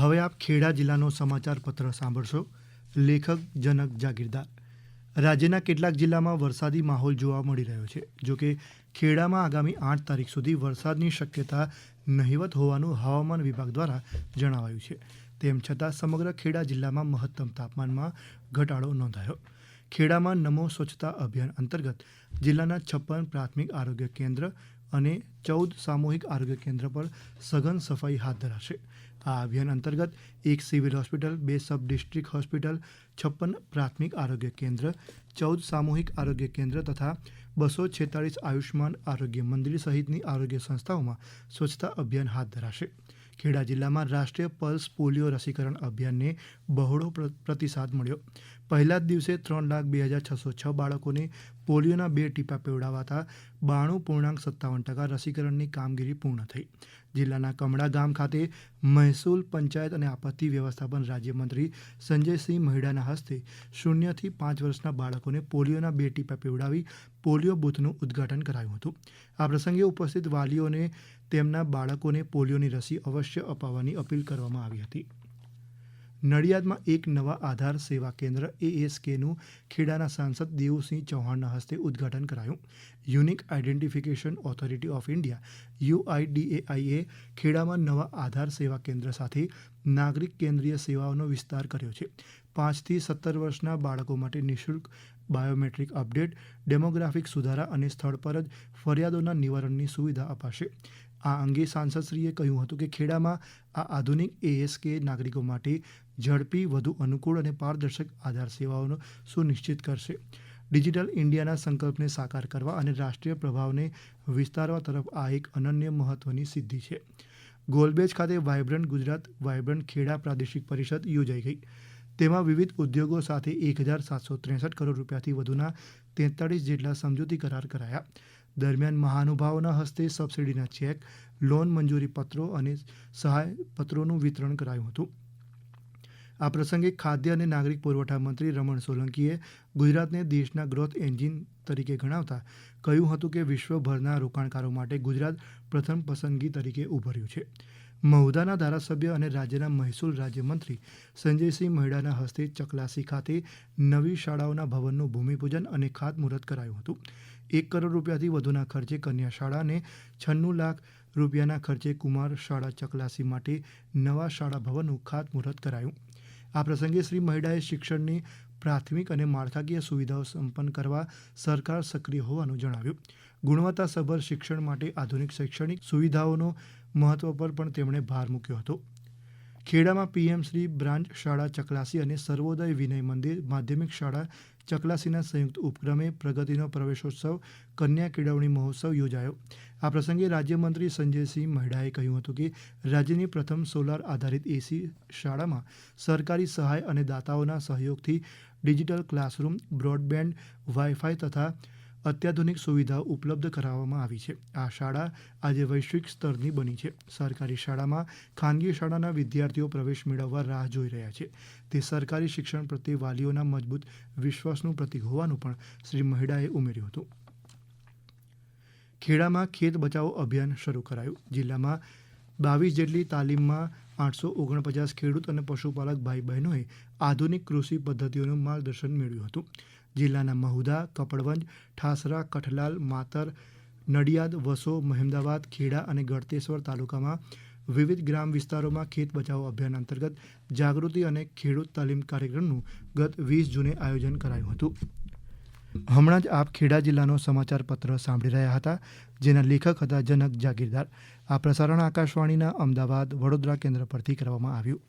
હવે આપ ખેડા જિલ્લાનો સમાચાર પત્ર સાંભળશો. લેખક જનક જાગીરદાર. રાજ્યના કેટલાક જિલ્લામાં વરસાદી માહોલ જોવા મળી રહ્યો છે. જોકે ખેડામાં આગામી 8 તારીખ સુધી વરસાદની શક્યતા નહિવત હોવાનું હવામાન વિભાગ દ્વારા જણાવાયું છે. તેમ છતાં સમગ્ર ખેડા જિલ્લામાં મહત્તમ તાપમાનમાં ઘટાડો નોંધાયો. ખેડામાં નમો સ્વચ્છતા અભિયાન અંતર્ગત જિલ્લાના 56 પ્રાથમિક આરોગ્ય કેન્દ્ર અને 14 સામૂહિક આરોગ્ય કેન્દ્ર પર સઘન સફાઈ હાથ ધરાશે. આ અભિયાન અંતર્ગત 1 civil hospital, 2 sub district hospital, 56 પ્રાથમિક આરોગ્ય કેન્દ્ર, 14 સામૂહિક આરોગ્ય કેન્દ્ર તથા 246 આયુષ્માન આરોગ્ય મંદિર સહિતની આરોગ્ય સંસ્થાઓમાં સ્વચ્છતા અભિયાન હાથ ધરાશે. ખેડા જિલ્લામાં રાષ્ટ્રીય પલ્સ પોલિયો રસીકરણ અભિયાનને બહોળો પ્રતિસાદ મળ્યો. પહેલા જ દિવસે 3,02,606 બાળકોને પોલિયોના 2 ટીપા પીવડાવાતા 92.57% રસીકરણની કામગીરી પૂર્ણ થઈ. જિલ્લાના કમળા ગામ ખાતે મહેસૂલ, પંચાયત અને આપત્તિ વ્યવસ્થાપન રાજ્યમંત્રી સંજયસિંહ મહેડાના હસ્તે 0 થી 5 વર્ષના બાળકોને પોલિયોના 2 ટીપા પીવડાવી પોલિયો બૂથનું ઉદ્ઘાટન કરાયું હતું. આ પ્રસંગે ઉપસ્થિત વાલીઓને તેમના બાળકોને પોલિયોની રસી અવશ્ય અપાવવાની અપીલ કરવામાં આવી હતી. નડિયાદમાં એક નવા આધાર સેવા કેન્દ્ર ASKનું ખેડાના સાંસદ દેવુસિંહ ચૌહાણના હસ્તે ઉદ્ઘાટન કરાયું. Unique identification authority of India UIDAI એ ખેડામાં નવા આધાર સેવા કેન્દ્ર સાથે નાગરિક કેન્દ્રીય સેવાઓનો વિસ્તાર કર્યો છે. 5 થી 17 વર્ષના બાળકો માટે નિઃશુલ્ક બાયોમેટ્રિક અપડેટ, ડેમોગ્રાફિક સુધારા અને સ્થળ પર જ ફરિયાદોના નિવારણની સુવિધા અપાશે. આ અંગે સાંસદશ્રીએ કહ્યું હતું કે ખેડામાં આ આધુનિક ASK નાગરિકો માટે ઝડપી, વધુ અનુકૂળ અને પારદર્શક આધાર સેવાઓનો સુનિશ્ચિત કરશે. ડિજિટલ ઇન્ડિયાના સંકલ્પને સાકાર કરવા અને રાષ્ટ્રીય પ્રભાવને વિસ્તારવા તરફ આ એક અનન્ય મહત્વની સિદ્ધિ છે. ગોલબેજ ખાતે વાયબ્રન્ટ ગુજરાત, વાયબ્રન્ટ ખેડા પ્રાદેશિક પરિષદ યોજાઈ ગઈ. તેમાં વિવિધ ઉદ્યોગો સાથે 1,763 કરોડ રૂપિયાથી વધુના 43 જેટલા સમજૂતી કરાર કરાયા. દરમિયાન મહાનુભાવોના હસ્તે સબસિડીના ચેક, લોન મંજૂરી પત્રો અને સહાય પત્રોનું વિતરણ કરાયું હતું. આ પ્રસંગે ખાદ્ય અને નાગરિક પુરવઠા મંત્રી રમણ સોલંકીએ ગુજરાતને દેશના ગ્રોથ એન્જિન તરીકે ગણાવતા કહ્યું હતું કે વિશ્વભરના રોકાણકારો માટે ગુજરાત પ્રથમ પસંદગી તરીકે ઉભર્યું છે. મહુધાના ધારાસભ્ય અને રાજ્યના મહેસૂલ રાજ્યમંત્રી સંજયસિંહ મહેડાના હસ્તે ચકલાસી ખાતે નવી શાળાઓના ભવનનું ભૂમિપૂજન અને ખાતમુહૂર્ત કરાયું હતું. 1 કરોડ રૂપિયાથી વધુના ખર્ચે કન્યા શાળા અને 96 લાખ રૂપિયાના ખર્ચે કુમાર શાળા ચકલાસી માટે નવા શાળા ભવનનું ખાતમુહૂર્ત કરાયું. આ પ્રસંગે શ્રી મહેડાએ શિક્ષણની પ્રાથમિક અને માળખાકીય સુવિધાઓ સંપન્ન કરવા સરકાર સક્રિય હોવાનું જણાવ્યું. ગુણવત્તાસભર શિક્ષણ માટે આધુનિક શૈક્ષણિક સુવિધાઓનો મહત્વ પર પણ તેમણે ભાર મૂક્યો હતો. ખેડામાં PM શ્રી બ્રાન્ચ શાળા ચકલાસી અને સર્વોદય વિનય મંદિર માધ્યમિક શાળા ચકલાસીના સંયુક્ત ઉપક્રમે પ્રગતિનો પ્રવેશોત્સવ કન્યા કેળવણી મહોત્સવ યોજાયો. આ પ્રસંગે રાજ્યમંત્રી સંજયસિંહ મહેડાએ કહ્યું હતું કે રાજ્યની પ્રથમ સોલાર આધારિત AC શાળામાં સરકારી સહાય અને દાતાઓના સહયોગથી ડિજિટલ ક્લાસરૂમ, બ્રોડબેન્ડ, વાઇફાઈ તથા અત્યાધુનિક સુવિધાઓ ઉપલબ્ધ કરાવવામાં આવી છે. આ શાળા આજે વૈશ્વિક સ્તરની બની છે. સરકારી શાળામાં ખાનગી શાળાના વિદ્યાર્થીઓ પ્રવેશ મેળવવા રાહ જોઈ રહ્યા છે. તે સરકારી શિક્ષણ પ્રત્યે વાલીઓના મજબૂત વિશ્વાસનું પ્રતીક હોવાનું પણ શ્રી મહેડાએ ઉમેર્યું હતું. ખેડામાં ખેત બચાવો અભિયાન શરૂ કરાયું. જિલ્લામાં 22 જેટલી તાલીમમાં 849 ખેડૂત અને પશુપાલક ભાઈ બહેનોએ આધુનિક કૃષિ પદ્ધતિઓનું માર્ગદર્શન મેળવ્યું હતું. જિલ્લાના મહુધા, કપડવંજ, ઠાસરા, કઠલાલ, માતર, નડિયાદ, વસો, મહેમદાવાદ, ખેડા અને ગળતેશ્વર તાલુકામાં વિવિધ ગ્રામ વિસ્તારોમાં ખેત બચાવો અભિયાન અંતર્ગત જાગૃતિ અને ખેડૂત તાલીમ કાર્યક્રમનું ગત 20 જૂને આયોજન કરાયું હતું. હમણાં જ આપ ખેડા જિલ્લાનો સમાચાર પત્ર સાંભળી રહ્યા હતા, જેના લેખક હતા જનક જાગીરદાર. આ પ્રસારણ આકાશવાણીના અમદાવાદ, વડોદરા કેન્દ્ર પરથી કરવામાં આવ્યું.